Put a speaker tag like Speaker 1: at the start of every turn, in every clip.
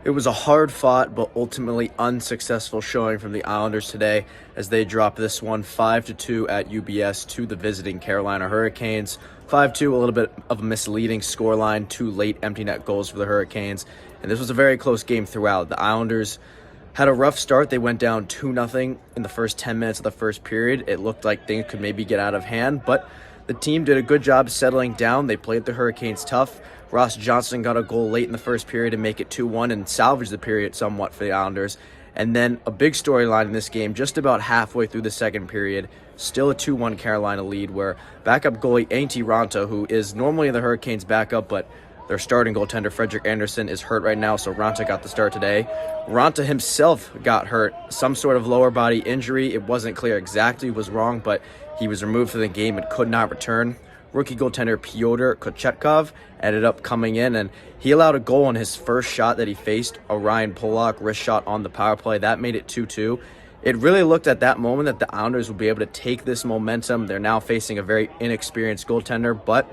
Speaker 1: It was a hard-fought but ultimately unsuccessful showing from the Islanders today as they dropped this one 5-2 at UBS to the visiting Carolina Hurricanes. 5-2, a little bit of a misleading scoreline, 2 late empty net goals for the Hurricanes. And this was a very close game throughout. The Islanders had a rough start. They went down 2-0 in the first 10 minutes of the first period. It looked like things could maybe get out of hand, but the team did a good job settling down. They played the Hurricanes tough. Ross Johnston got a goal late in the first period to make it 2-1 and salvage the period somewhat for the Islanders. And then a big storyline in this game just about halfway through the second period. Still a 2-1 Carolina lead where backup goalie Antti Raanta, who is normally the Hurricanes' backup, but their starting goaltender Frederik Andersen is hurt right now, so Raanta got the start today. Raanta himself got hurt, some sort of lower body injury. It wasn't clear exactly what was wrong, but he was removed from the game and could not return. Rookie goaltender Pyotr Kochetkov ended up coming in, and he allowed a goal on his first shot that he faced, a Ryan Pollock wrist shot on the power play. That made it 2-2. It really looked at that moment that the Islanders would be able to take this momentum. They're now facing a very inexperienced goaltender, but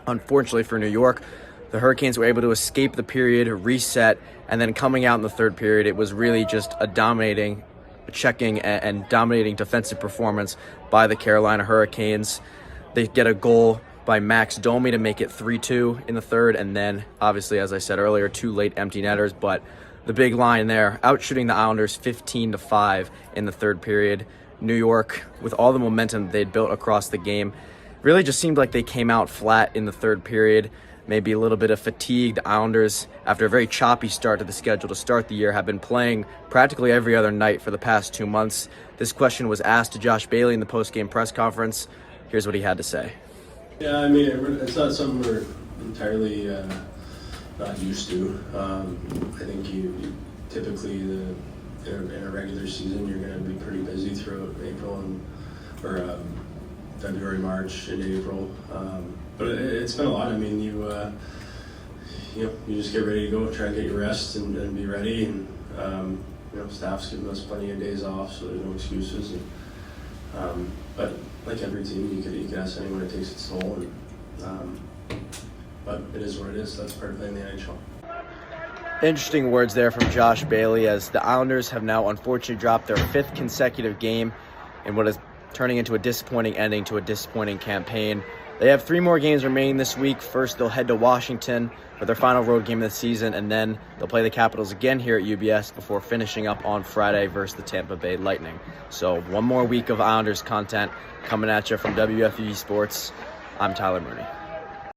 Speaker 1: unfortunately for New York, the Hurricanes were able to escape the period, reset, and then coming out in the third period, it was really just a dominating, checking and dominating defensive performance by the Carolina Hurricanes. They get a goal by Max Domi to make it 3-2 in the third, and then, obviously, as I said earlier, 2 late empty netters, but the big line there, outshooting the Islanders 15-5 in the third period. New York, with all the momentum they'd built across the game, really just seemed like they came out flat in the third period. Maybe a little bit of fatigue. The Islanders, after a very choppy start to the schedule to start the year, have been playing practically every other night for the past 2 months. This question was asked to Josh Bailey in the post-game press conference. Here's what he had to say.
Speaker 2: Yeah, I mean, it's not something we're entirely not used to. I think you typically, in a regular season, you're going to be pretty busy throughout April or February, March, and April. But it's been a lot. I mean, you just get ready to go, try and get your rest and be ready. And staff's giving us plenty of days off, so there's no excuses. But like every team, you could ask anyone, it takes its toll. But it is what it is. That's part of playing the NHL.
Speaker 1: Interesting words there from Josh Bailey as the Islanders have now unfortunately dropped their 5th consecutive game in what is turning into a disappointing ending to a disappointing campaign. They have 3 more games remaining this week. First, they'll head to Washington for their final road game of the season, and then they'll play the Capitals again here at UBS before finishing up on Friday versus the Tampa Bay Lightning. So 1 more week of Islanders content coming at you from WFUV Sports. I'm Tyler Mooney.